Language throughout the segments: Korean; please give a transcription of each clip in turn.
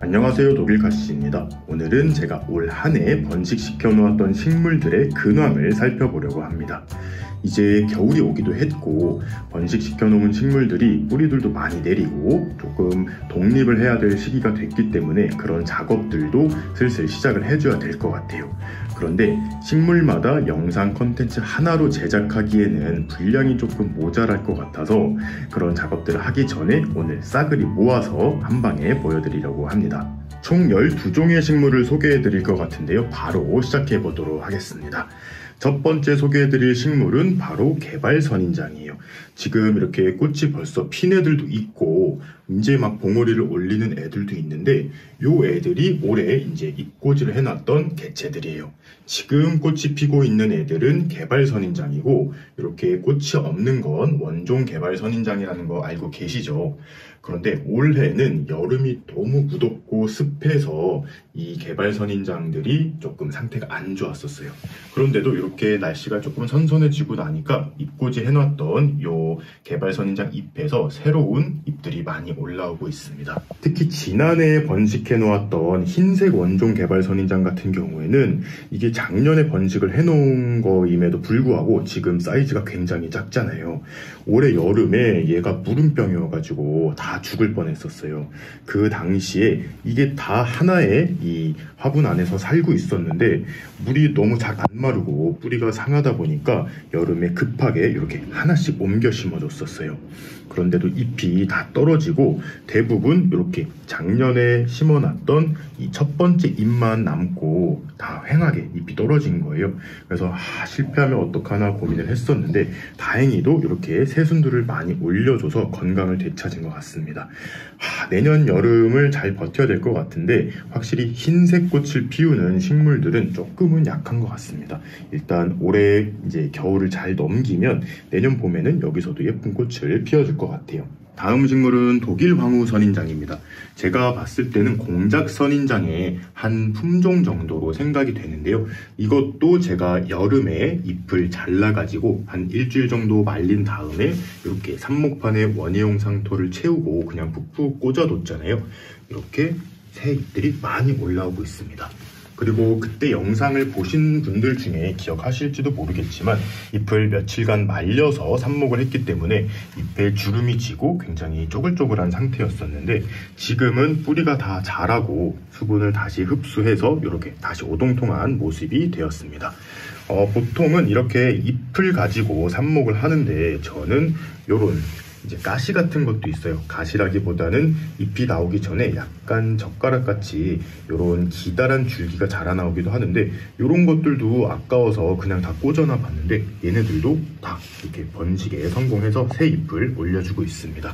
안녕하세요, 독일가시입니다. 오늘은 제가 올 한 해 번식시켜 놓았던 식물들의 근황을 살펴보려고 합니다. 이제 겨울이 오기도 했고 번식시켜 놓은 식물들이 뿌리들도 많이 내리고 조금 독립을 해야 될 시기가 됐기 때문에 그런 작업들도 슬슬 시작을 해줘야 될 것 같아요. 그런데 식물마다 영상 컨텐츠 하나로 제작하기에는 분량이 조금 모자랄 것 같아서 그런 작업들을 하기 전에 오늘 싸그리 모아서 한 방에 보여드리려고 합니다. 총 12종의 식물을 소개해드릴 것 같은데요. 바로 시작해보도록 하겠습니다. 첫 번째 소개해드릴 식물은 바로 개발선인장이에요. 지금 이렇게 꽃이 벌써 핀 애들도 있고 이제 막 봉오리를 올리는 애들도 있는데 요 애들이 올해 이제 잎꽂이를 해놨던 개체들이에요. 지금 꽃이 피고 있는 애들은 개발선인장이고 이렇게 꽃이 없는 건 원종 개발선인장이라는 거 알고 계시죠? 그런데 올해는 여름이 너무 무덥고 습해서 이 개발선인장들이 조금 상태가 안 좋았었어요. 그런데도 이렇게 날씨가 조금 선선해지고 나니까 잎꽂이 해놨던 요 개발선인장 잎에서 새로운 잎들이 많이 올라오고 있습니다. 특히 지난해 번식해 놓았던 흰색 원종 개발선인장 같은 경우에는 이게 작년에 번식을 해놓은 거임에도 불구하고 지금 사이즈가 굉장히 작잖아요. 올해 여름에 얘가 무름병이어가지고 다 죽을 뻔했었어요. 그 당시에 이게 다 하나의 이 화분 안에서 살고 있었는데 물이 너무 잘 안 마르고 뿌리가 상하다 보니까 여름에 급하게 이렇게 하나씩 옮겨 심어줬었어요. 그런데도 잎이 다 떨어지고 대부분 이렇게 작년에 심어놨던 이 첫 번째 잎만 남고 다 휑하게 잎이 떨어진 거예요. 그래서 실패하면 어떡하나 고민을 했었는데 다행히도 이렇게 새순들을 많이 올려줘서 건강을 되찾은 것 같습니다. 내년 여름을 잘 버텨야 될 것 같은데 확실히 흰색 꽃을 피우는 식물들은 조금은 약한 것 같습니다. 일단 올해 이제 겨울을 잘 넘기면 내년 봄에는 여기서도 예쁜 꽃을 피워줄 것 같아요. 다음 식물은 독일 황후선인장입니다. 제가 봤을 때는 공작선인장의 한 품종 정도로 생각이 되는데요. 이것도 제가 여름에 잎을 잘라가지고 한 일주일 정도 말린 다음에 이렇게 삽목판에 원예용 상토를 채우고 그냥 푹푹 꽂아뒀잖아요. 이렇게 새 잎들이 많이 올라오고 있습니다. 그리고 그때 영상을 보신 분들 중에 기억하실지도 모르겠지만 잎을 며칠간 말려서 삽목을 했기 때문에 잎에 주름이 지고 굉장히 쪼글쪼글한 상태였었는데 지금은 뿌리가 다 자라고 수분을 다시 흡수해서 이렇게 다시 오동통한 모습이 되었습니다. 보통은 이렇게 잎을 가지고 삽목을 하는데 저는 요런 이제 가시 같은 것도 있어요. 가시라기보다는 잎이 나오기 전에 약간 젓가락같이 이런 기다란 줄기가 자라나오기도 하는데 이런 것들도 아까워서 그냥 다 꽂아놔 봤는데 얘네들도 다 이렇게 번식에 성공해서 새 잎을 올려주고 있습니다.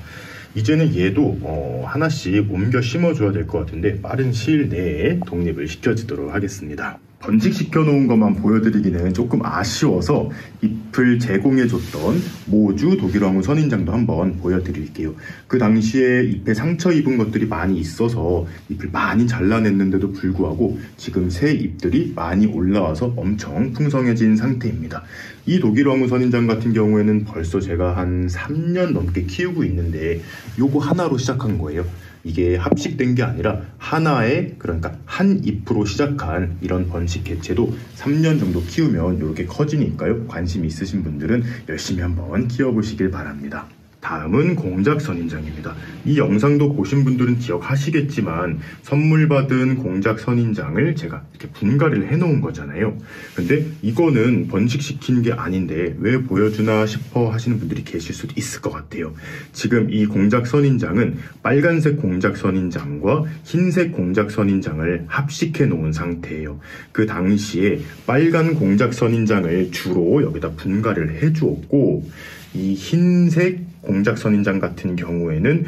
이제는 얘도 하나씩 옮겨 심어줘야 될 것 같은데 빠른 시일 내에 독립을 시켜주도록 하겠습니다. 번식시켜 놓은 것만 보여드리기는 조금 아쉬워서 잎을 제공해줬던 모주 독일황후 선인장도 한번 보여드릴게요. 그 당시에 잎에 상처 입은 것들이 많이 있어서 잎을 많이 잘라냈는데도 불구하고 지금 새 잎들이 많이 올라와서 엄청 풍성해진 상태입니다. 이 독일황후 선인장 같은 경우에는 벌써 제가 한 3년 넘게 키우고 있는데 요거 하나로 시작한 거예요. 이게 합식된 게 아니라 하나의 그러니까 한 잎으로 시작한 이런 번식 개체도 3년 정도 키우면 이렇게 커지니까요. 관심 있으신 분들은 열심히 한번 키워보시길 바랍니다. 다음은 공작선인장입니다. 이 영상도 보신 분들은 기억하시겠지만 선물 받은 공작선인장을 제가 이렇게 분갈이를 해놓은 거잖아요. 근데 이거는 번식시킨 게 아닌데 왜 보여주나 싶어 하시는 분들이 계실 수도 있을 것 같아요. 지금 이 공작선인장은 빨간색 공작선인장과 흰색 공작선인장을 합식해 놓은 상태예요. 그 당시에 빨간 공작선인장을 주로 여기다 분갈이를 해주었고 이 흰색 공작선인장 같은 경우에는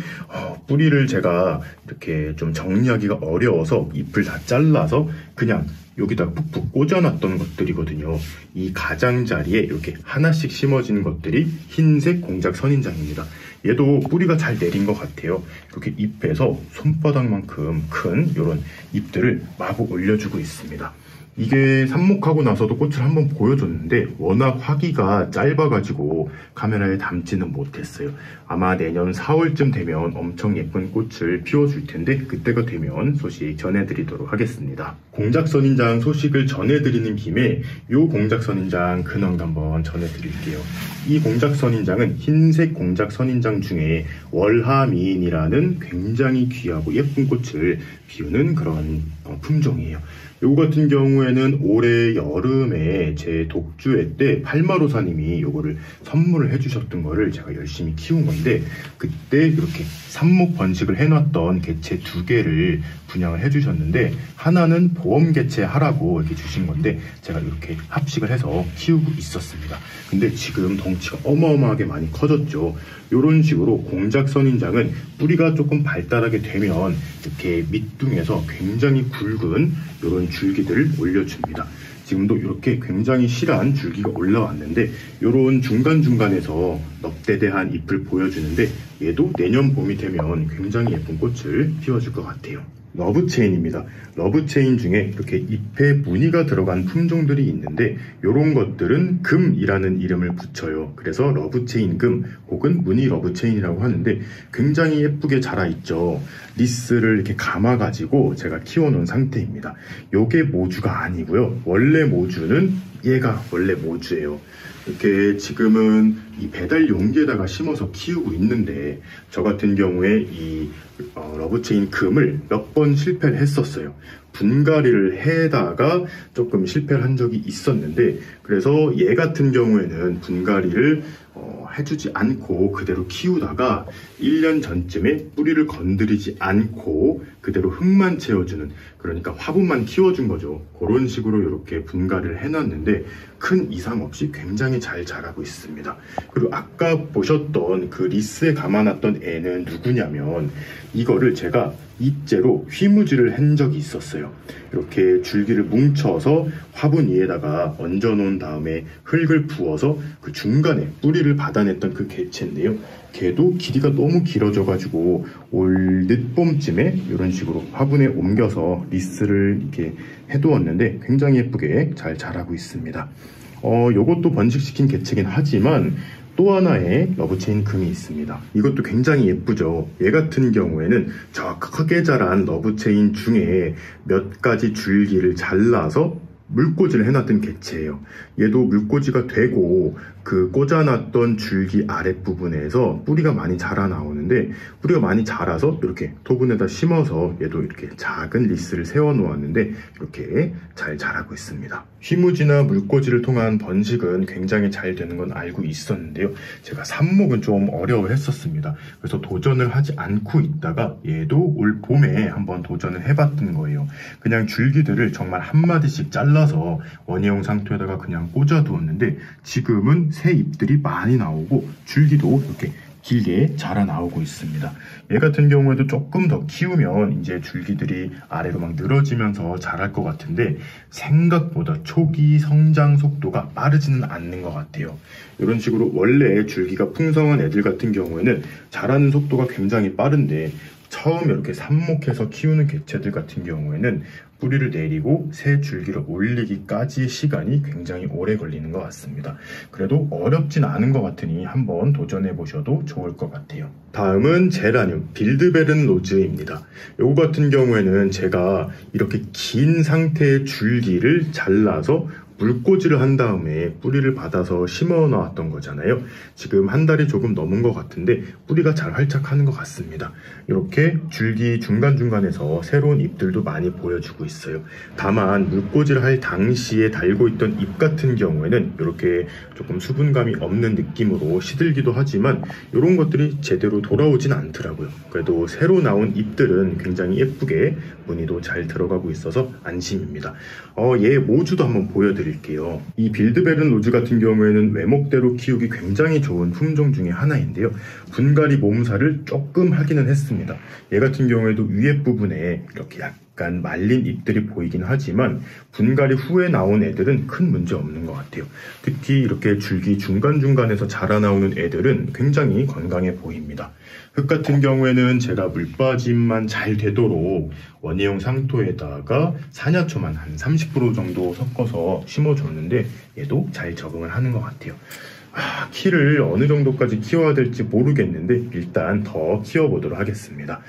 뿌리를 제가 이렇게 좀 정리하기가 어려워서 잎을 다 잘라서 그냥 여기다 푹푹 꽂아놨던 것들이거든요. 이 가장자리에 이렇게 하나씩 심어진 것들이 흰색 공작선인장입니다. 얘도 뿌리가 잘 내린 것 같아요. 이렇게 잎에서 손바닥만큼 큰 이런 잎들을 마구 올려주고 있습니다. 이게 삽목하고 나서도 꽃을 한번 보여줬는데 워낙 화기가 짧아가지고 카메라에 담지는 못했어요. 아마 내년 4월쯤 되면 엄청 예쁜 꽃을 피워줄 텐데 그때가 되면 소식 전해드리도록 하겠습니다. 공작선인장 소식을 전해드리는 김에 이 공작선인장 근황도 한번 전해드릴게요. 이 공작선인장은 흰색 공작선인장 중에 월하미인이라는 굉장히 귀하고 예쁜 꽃을 피우는 그런 품종이에요. 요거 같은 경우에는 올해 여름에 제 독주회 때 팔마로사님이 요거를 선물을 해주셨던 거를 제가 열심히 키운 건데, 그때 이렇게 삽목 번식을 해놨던 개체 2개를 분양을 해주셨는데, 하나는 보험 개체 하라고 이렇게 주신 건데 제가 이렇게 합식을 해서 키우고 있었습니다. 근데 지금 덩치가 어마어마하게 많이 커졌죠. 이런 식으로 공작선인장은 뿌리가 조금 발달하게 되면 이렇게 밑둥에서 굉장히 굵은 이런 줄기들을 올려줍니다. 지금도 이렇게 굉장히 실한 줄기가 올라왔는데 이런 중간중간에서 넙대대한 잎을 보여주는데 얘도 내년 봄이 되면 굉장히 예쁜 꽃을 피워줄 것 같아요. 러브체인입니다. 러브체인 중에 이렇게 잎에 무늬가 들어간 품종들이 있는데 이런 것들은 금이라는 이름을 붙여요. 그래서 러브체인 금 혹은 무늬 러브체인이라고 하는데 굉장히 예쁘게 자라있죠. 리스를 이렇게 감아가지고 제가 키워놓은 상태입니다. 요게 모주가 아니고요. 원래 모주는 얘가 원래 모주예요. 이렇게 지금은 이 배달 용기에다가 심어서 키우고 있는데 저 같은 경우에 이 러브체인 금을 몇 번 실패를 했었어요. 분갈이를 해다가 조금 실패를 한 적이 있었는데, 그래서 얘 같은 경우에는 분갈이를 해주지 않고 그대로 키우다가 1년 전쯤에 뿌리를 건드리지 않고 그대로 흙만 채워주는, 그러니까 화분만 키워준 거죠. 그런 식으로 이렇게 분갈이를 해놨는데 큰 이상 없이 굉장히 잘 자라고 있습니다. 그리고 아까 보셨던 그 리스에 감아놨던 애는 누구냐면, 이거를 제가 잎재로 휘무질을 한 적이 있었어요. 이렇게 줄기를 뭉쳐서 화분 위에다가 얹어 놓은 다음에 흙을 부어서 그 중간에 뿌리를 받아냈던 그 개체인데요. 걔도 길이가 너무 길어져 가지고 올 늦봄쯤에 이런 식으로 화분에 옮겨서 리스를 이렇게 해두었는데 굉장히 예쁘게 잘 자라고 있습니다. 요것도 번식시킨 개체긴 하지만 또 하나의 러브체인 금이 있습니다. 이것도 굉장히 예쁘죠. 얘 같은 경우에는 저 크게 자란 러브체인 중에 몇 가지 줄기를 잘라서 물꽂이를 해놨던 개체예요. 얘도 물꽂이가 되고 그 꽂아놨던 줄기 아랫부분에서 뿌리가 많이 자라 나오는데, 뿌리가 많이 자라서 이렇게 토분에다 심어서 얘도 이렇게 작은 리스를 세워 놓았는데 이렇게 잘 자라고 있습니다. 휘무지나 물꽂이를 통한 번식은 굉장히 잘 되는 건 알고 있었는데요. 제가 삽목은 좀 어려워했었습니다. 그래서 도전을 하지 않고 있다가 얘도 올 봄에 한번 도전을 해봤던 거예요. 그냥 줄기들을 정말 한 마디씩 잘라서 원예용 상토에다가 그냥 꽂아 두었는데 지금은 새 잎들이 많이 나오고 줄기도 이렇게 길게 자라 나오고 있습니다. 얘 같은 경우에도 조금 더 키우면 이제 줄기들이 아래로 막 늘어지면서 자랄 것 같은데 생각보다 초기 성장 속도가 빠르지는 않는 것 같아요. 이런 식으로 원래 줄기가 풍성한 애들 같은 경우에는 자라는 속도가 굉장히 빠른데, 처음 이렇게 삽목해서 키우는 개체들 같은 경우에는 뿌리를 내리고 새 줄기를 올리기까지 시간이 굉장히 오래 걸리는 것 같습니다. 그래도 어렵진 않은 것 같으니 한번 도전해 보셔도 좋을 것 같아요. 다음은 제라늄 빌드베른 로즈입니다. 요거 같은 경우에는 제가 이렇게 긴 상태의 줄기를 잘라서 물꽂이를 한 다음에 뿌리를 받아서 심어 놨던 거잖아요. 지금 한 달이 조금 넘은 것 같은데 뿌리가 잘 활착하는 것 같습니다. 이렇게 줄기 중간중간에서 새로운 잎들도 많이 보여주고 있어요. 다만 물꽂이를 할 당시에 달고 있던 잎 같은 경우에는 이렇게 조금 수분감이 없는 느낌으로 시들기도 하지만 이런 것들이 제대로 돌아오진 않더라고요. 그래도 새로 나온 잎들은 굉장히 예쁘게 무늬도 잘 들어가고 있어서 안심입니다. 얘 모주도 한번 보여드릴게요. 이 빌드베른 로즈 같은 경우에는 외목대로 키우기 굉장히 좋은 품종 중에 하나인데요. 분갈이 몸살을 조금 하기는 했습니다. 얘 같은 경우에도 위에 부분에 이렇게 약간 말린 잎들이 보이긴 하지만 분갈이 후에 나온 애들은 큰 문제 없는 것 같아요. 특히 이렇게 줄기 중간중간에서 자라나오는 애들은 굉장히 건강해 보입니다. 흙 같은 경우에는 제가 물빠짐만 잘 되도록 원예용 상토에다가 산야초만 한 30% 정도 섞어서 심어줬는데 얘도 잘 적응을 하는 것 같아요. 키를 어느 정도까지 키워야 될지 모르겠는데 일단 더 키워보도록 하겠습니다.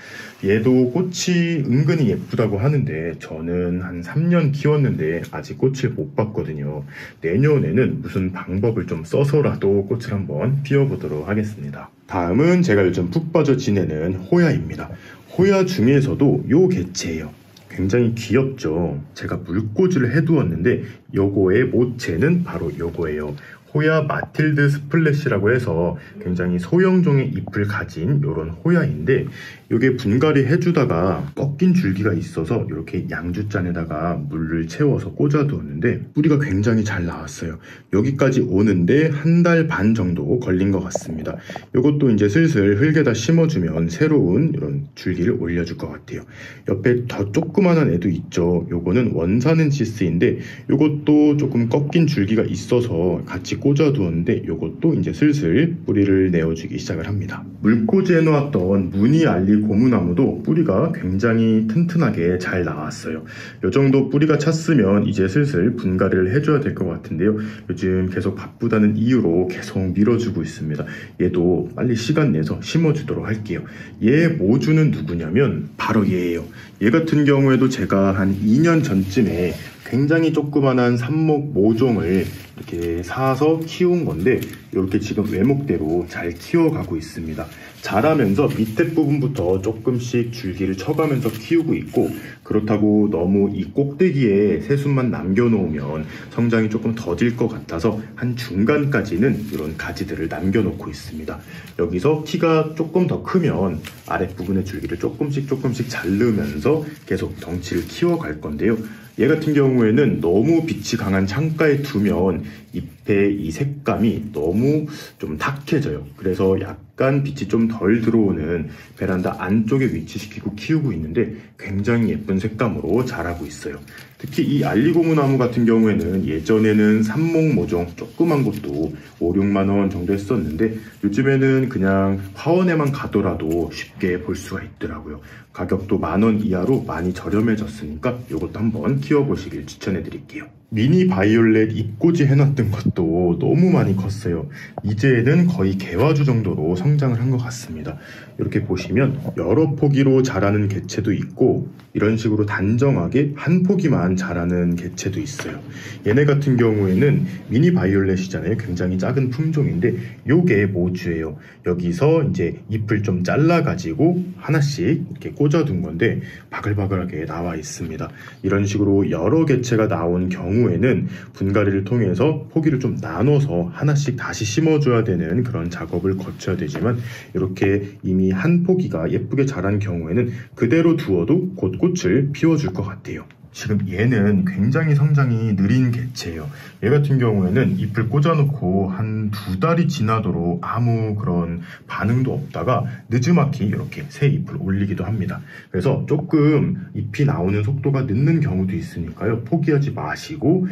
얘도 꽃이 은근히 예쁘다고 하는데 저는 한 3년 키웠는데 아직 꽃을 못 봤거든요. 내년에는 무슨 방법을 좀 써서라도 꽃을 한번 피워보도록 하겠습니다. 다음은 제가 요즘 푹 빠져 지내는 호야입니다. 호야 중에서도 요 개체예요. 굉장히 귀엽죠. 제가 물꽂이를 해두었는데 요거의 모체는 바로 요거예요. 호야 마틸드 스플래시라고 해서 굉장히 소형종의 잎을 가진 이런 호야인데 이게 분갈이 해주다가 꺾인 줄기가 있어서 이렇게 양주잔에다가 물을 채워서 꽂아두었는데 뿌리가 굉장히 잘 나왔어요. 여기까지 오는데 한 달 반 정도 걸린 것 같습니다. 이것도 이제 슬슬 흙에다 심어주면 새로운 이런 줄기를 올려줄 것 같아요. 옆에 더 조그만한 애도 있죠. 요거는 원사넨시스인데 이것도 조금 꺾인 줄기가 있어서 같이 꽂아두었는데 이것도 이제 슬슬 뿌리를 내어주기 시작을 합니다. 물꽂이 해놓았던 무늬알리 고무나무도 뿌리가 굉장히 튼튼하게 잘 나왔어요. 이 정도 뿌리가 찼으면 이제 슬슬 분갈이를 해줘야 될 것 같은데요. 요즘 계속 바쁘다는 이유로 계속 밀어주고 있습니다. 얘도 빨리 시간 내서 심어주도록 할게요. 얘 모주는 누구냐면 바로 얘예요. 얘 같은 경우에도 제가 한 2년 전쯤에 굉장히 조그만한 삽목 모종을 이렇게 사서 키운 건데 이렇게 지금 외목대로 잘 키워가고 있습니다. 자라면서 밑에 부분부터 조금씩 줄기를 쳐가면서 키우고 있고 그렇다고 너무 이 꼭대기에 새순만 남겨놓으면 성장이 조금 더딜 것 같아서 한 중간까지는 이런 가지들을 남겨놓고 있습니다. 여기서 키가 조금 더 크면 아랫부분의 줄기를 조금씩 자르면서 계속 덩치를 키워갈 건데요. 얘 같은 경우에는 너무 빛이 강한 창가에 두면 잎의 이 색감이 너무 좀 탁해져요. 그래서 약간 빛이 좀 덜 들어오는 베란다 안쪽에 위치시키고 키우고 있는데 굉장히 예쁜 색감으로 자라고 있어요. 특히 이 알리고무나무 같은 경우에는 예전에는 삽목 모종 조그만 것도 5, 6만 원 정도 했었는데 요즘에는 그냥 화원에만 가더라도 쉽게 볼 수가 있더라고요. 가격도 10,000원 이하로 많이 저렴해졌으니까 이것도 한번 키워보시길 추천해 드릴게요. 미니 바이올렛 잎꽂이 해놨던 것도 너무 많이 컸어요. 이제는 거의 개화주 정도로 성장을 한 것 같습니다. 이렇게 보시면 여러 포기로 자라는 개체도 있고 이런 식으로 단정하게 한 포기만 자라는 개체도 있어요. 얘네 같은 경우에는 미니 바이올렛이잖아요. 굉장히 작은 품종인데 요게 모주예요. 여기서 이제 잎을 좀 잘라가지고 하나씩 이렇게 꽂아둔 건데 바글바글하게 나와 있습니다. 이런 식으로 여러 개체가 나온 경우에는 분갈이를 통해서 포기를 좀 나눠서 하나씩 다시 심어줘야 되는 그런 작업을 거쳐야 되지만 이렇게 이미 한 포기가 예쁘게 자란 경우에는 그대로 두어도 곧 꽃을 피워줄 것 같아요. 지금 얘는 굉장히 성장이 느린 개체예요. 얘 같은 경우에는 잎을 꽂아놓고 한 2달이 지나도록 아무 그런 반응도 없다가 느지막이 이렇게 새 잎을 올리기도 합니다. 그래서 조금 잎이 나오는 속도가 늦는 경우도 있으니까요. 포기하지 마시고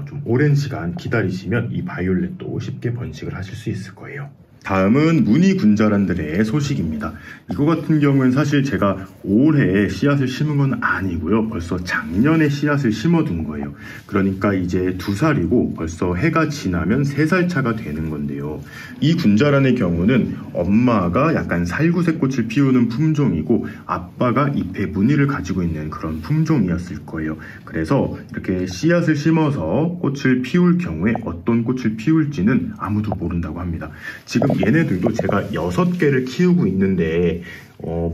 좀 오랜 시간 기다리시면 이 바이올렛도 쉽게 번식을 하실 수 있을 거예요. 다음은 무늬 군자란들의 소식입니다. 이거 같은 경우는 사실 제가 올해 씨앗을 심은 건 아니고요. 벌써 작년에 씨앗을 심어둔 거예요. 그러니까 이제 2살이고 벌써 해가 지나면 3살 차가 되는 건데요. 이 군자란의 경우는 엄마가 약간 살구색 꽃을 피우는 품종이고 아빠가 잎에 무늬를 가지고 있는 그런 품종이었을 거예요. 그래서 이렇게 씨앗을 심어서 꽃을 피울 경우에 어떤 꽃을 피울지는 아무도 모른다고 합니다. 지금 얘네들도 제가 6개를 키우고 있는데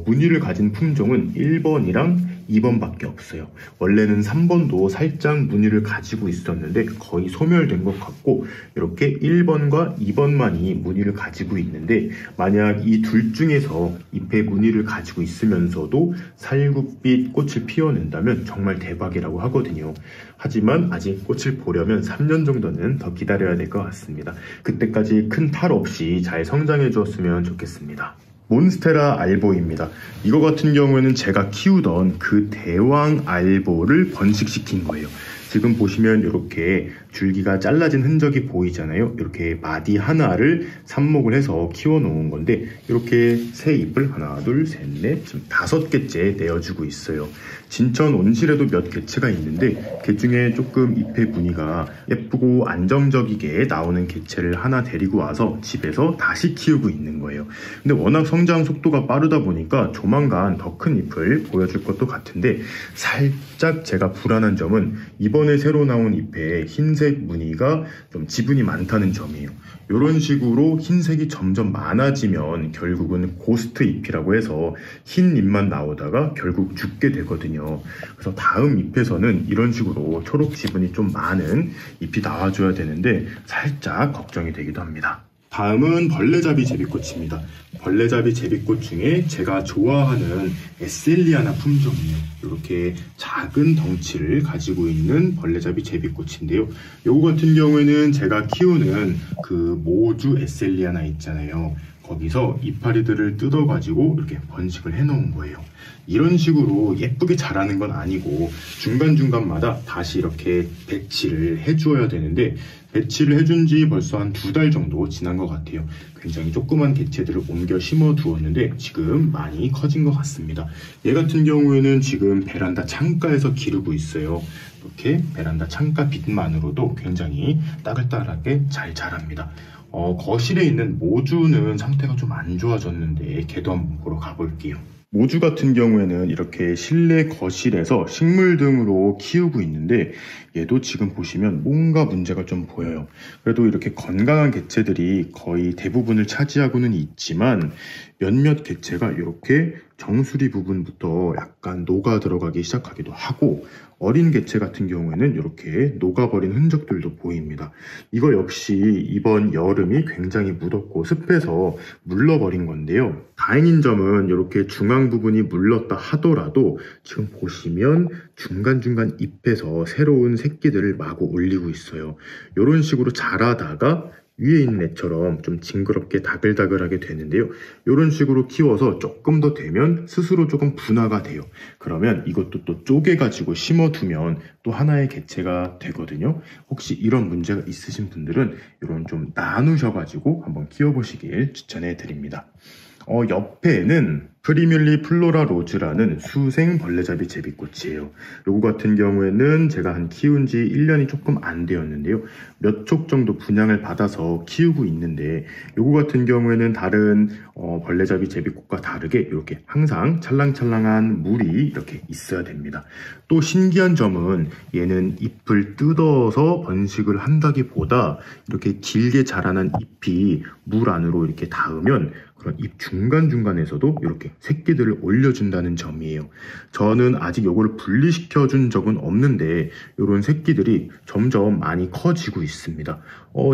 무늬를 가진 품종은 1번이랑 2번밖에 없어요. 원래는 3번도 살짝 무늬를 가지고 있었는데 거의 소멸된 것 같고 이렇게 1번과 2번만이 무늬를 가지고 있는데 만약 이 둘 중에서 잎에 무늬를 가지고 있으면서도 살구빛 꽃을 피워낸다면 정말 대박이라고 하거든요. 하지만 아직 꽃을 보려면 3년 정도는 더 기다려야 될 것 같습니다. 그때까지 큰 탈 없이 잘 성장해 주었으면 좋겠습니다. 몬스테라 알보입니다. 이거 같은 경우에는 제가 키우던 그 대왕 알보를 번식시킨 거예요. 지금 보시면 이렇게 줄기가 잘라진 흔적이 보이잖아요. 이렇게 마디 하나를 삽목을 해서 키워놓은 건데 이렇게 새 잎을 하나, 둘, 셋, 넷, 지금 5개째 내어주고 있어요. 진천 온실에도 몇 개체가 있는데 그 중에 조금 잎의 무늬가 예쁘고 안정적이게 나오는 개체를 하나 데리고 와서 집에서 다시 키우고 있는 거예요. 근데 워낙 성장 속도가 빠르다 보니까 조만간 더 큰 잎을 보여줄 것도 같은데 살짝 제가 불안한 점은 이번에 새로 나온 잎에 흰색 무늬가 좀 지분이 많다는 점이에요. 이런 식으로 흰색이 점점 많아지면 결국은 고스트 잎이라고 해서 흰 잎만 나오다가 결국 죽게 되거든요. 그래서 다음 잎에서는 이런 식으로 초록 지분이 좀 많은 잎이 나와줘야 되는데 살짝 걱정이 되기도 합니다. 다음은 벌레잡이 제비꽃입니다. 벌레잡이 제비꽃 중에 제가 좋아하는 에셀리아나 품종이에요. 이렇게 작은 덩치를 가지고 있는 벌레잡이 제비꽃인데요. 요거 같은 경우에는 제가 키우는 그 모주 에셀리아나 있잖아요. 거기서 이파리들을 뜯어가지고 이렇게 번식을 해놓은 거예요. 이런 식으로 예쁘게 자라는 건 아니고 중간중간마다 다시 이렇게 배치를 해주어야 되는데 배치를 해준 지 벌써 한 2달 정도 지난 것 같아요. 굉장히 조그만 개체들을 옮겨 심어 두었는데 지금 많이 커진 것 같습니다. 얘 같은 경우에는 지금 베란다 창가에서 기르고 있어요. 이렇게 베란다 창가 빛만으로도 굉장히 따글따글하게 잘 자랍니다. 거실에 있는 모주는 상태가 좀 안 좋아졌는데 걔도 한번 보러 가볼게요. 모주 같은 경우에는 이렇게 실내 거실에서 식물 등으로 키우고 있는데 얘도 지금 보시면 뭔가 문제가 좀 보여요. 그래도 이렇게 건강한 개체들이 거의 대부분을 차지하고는 있지만 몇몇 개체가 이렇게 정수리 부분부터 약간 녹아 들어가기 시작하기도 하고 어린 개체 같은 경우에는 이렇게 녹아버린 흔적들도 보입니다. 이거 역시 이번 여름이 굉장히 무덥고 습해서 물러버린 건데요. 다행인 점은 이렇게 중앙 부분이 물렀다 하더라도 지금 보시면 중간중간 잎에서 새로운 새끼들을 마구 올리고 있어요. 이런 식으로 자라다가 위에 있는 애처럼 좀 징그럽게 다글다글하게 되는데요. 이런 식으로 키워서 조금 더 되면 스스로 조금 분화가 돼요. 그러면 이것도 또 쪼개가지고 심어두면 또 하나의 개체가 되거든요. 혹시 이런 문제가 있으신 분들은 이런 좀 나누셔가지고 한번 키워보시길 추천해 드립니다. 옆에는 프리뮬리 플로라 로즈라는 수생 벌레잡이 제비꽃이에요. 요거 같은 경우에는 제가 키운 지 1년이 조금 안 되었는데요. 몇 촉 정도 분양을 받아서 키우고 있는데 요거 같은 경우에는 다른 벌레잡이 제비꽃과 다르게 이렇게 항상 찰랑찰랑한 물이 이렇게 있어야 됩니다. 또 신기한 점은 얘는 잎을 뜯어서 번식을 한다기보다 이렇게 길게 자라난 잎이 물 안으로 이렇게 닿으면 그런 잎 중간중간에서도 이렇게 새끼들을 올려준다는 점이에요. 저는 아직 이걸 분리시켜 준 적은 없는데 이런 새끼들이 점점 많이 커지고 있습니다.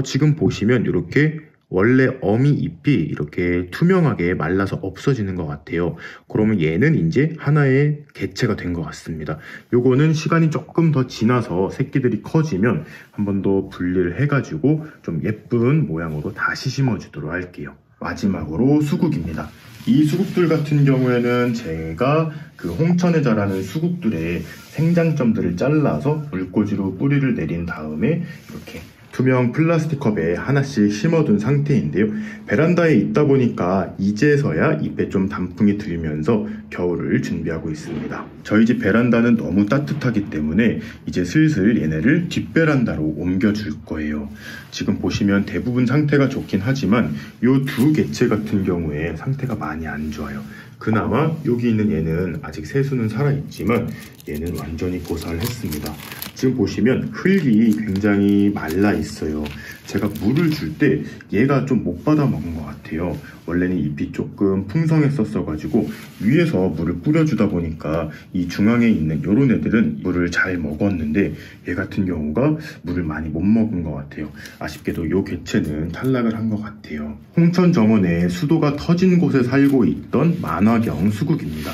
지금 보시면 이렇게 원래 어미 잎이 이렇게 투명하게 말라서 없어지는 것 같아요. 그러면 얘는 이제 하나의 개체가 된 것 같습니다. 요거는 시간이 조금 더 지나서 새끼들이 커지면 한 번 더 분리를 해가지고 좀 예쁜 모양으로 다시 심어주도록 할게요. 마지막으로 수국입니다. 이 수국들 같은 경우에는 제가 그 홍천에 자라는 수국들의 생장점들을 잘라서 물꽂이로 뿌리를 내린 다음에 이렇게 투명 플라스틱 컵에 하나씩 심어둔 상태인데요. 베란다에 있다 보니까 이제서야 잎에 좀 단풍이 들면서 겨울을 준비하고 있습니다. 저희 집 베란다는 너무 따뜻하기 때문에 이제 슬슬 얘네를 뒷베란다로 옮겨줄 거예요. 지금 보시면 대부분 상태가 좋긴 하지만 이 2개체 같은 경우에 상태가 많이 안 좋아요. 그나마 여기 있는 얘는 아직 새수는 살아있지만 얘는 완전히 고사를 했습니다. 지금 보시면 흙이 굉장히 말라 있어요. 제가 물을 줄 때 얘가 좀 못 받아 먹은 것 같아요. 원래는 잎이 조금 풍성했었어가지고 위에서 물을 뿌려주다 보니까 이 중앙에 있는 요런 애들은 물을 잘 먹었는데 얘 같은 경우가 물을 많이 못 먹은 것 같아요. 아쉽게도 요 개체는 탈락을 한 것 같아요. 홍천 정원에 수도가 터진 곳에 살고 있던 만화경 수국입니다.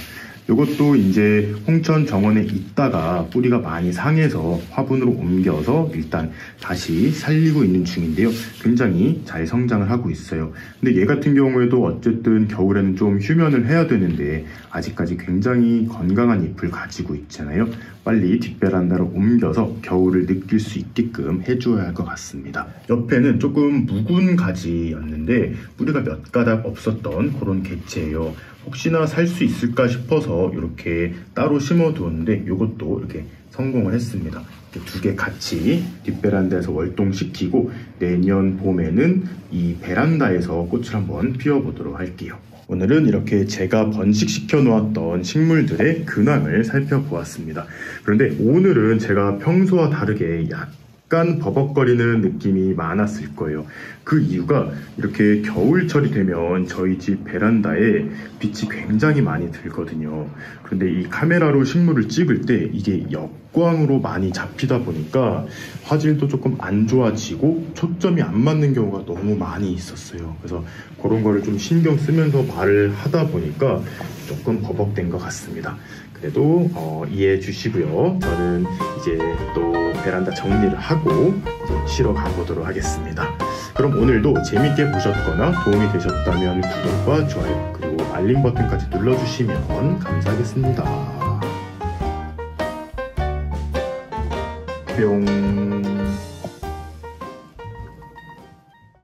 이것도 이제 홍천 정원에 있다가 뿌리가 많이 상해서 화분으로 옮겨서 일단 다시 살리고 있는 중인데요. 굉장히 잘 성장을 하고 있어요. 근데 얘 같은 경우에도 어쨌든 겨울에는 좀 휴면을 해야 되는데 아직까지 굉장히 건강한 잎을 가지고 있잖아요. 빨리 뒷베란다로 옮겨서 겨울을 느낄 수 있게끔 해줘야 할 것 같습니다. 옆에는 조금 묵은 가지였는데 뿌리가 몇 가닥 없었던 그런 개체예요. 혹시나 살 수 있을까 싶어서 이렇게 따로 심어두었는데 이것도 이렇게 성공을 했습니다. 두 개 같이 뒷베란다에서 월동시키고 내년 봄에는 이 베란다에서 꽃을 한번 피워보도록 할게요. 오늘은 이렇게 제가 번식시켜 놓았던 식물들의 근황을 살펴보았습니다. 그런데 오늘은 제가 평소와 다르게 약간 버벅거리는 느낌이 많았을 거예요. 그 이유가 이렇게 겨울철이 되면 저희 집 베란다에 빛이 굉장히 많이 들거든요. 그런데 이 카메라로 식물을 찍을 때 이게 역광으로 많이 잡히다 보니까 화질도 조금 안 좋아지고 초점이 안 맞는 경우가 너무 많이 있었어요. 그래서 그런 거를 좀 신경 쓰면서 말을 하다 보니까 조금 버벅된 것 같습니다. 그래도 이해해 주시고요. 저는 이제 또 베란다 정리를 하고 이제 쉬러 가보도록 하겠습니다. 그럼 오늘도 재밌게 보셨거나 도움이 되셨다면 구독과 좋아요 그리고 알림 버튼까지 눌러주시면 감사하겠습니다. 뿅.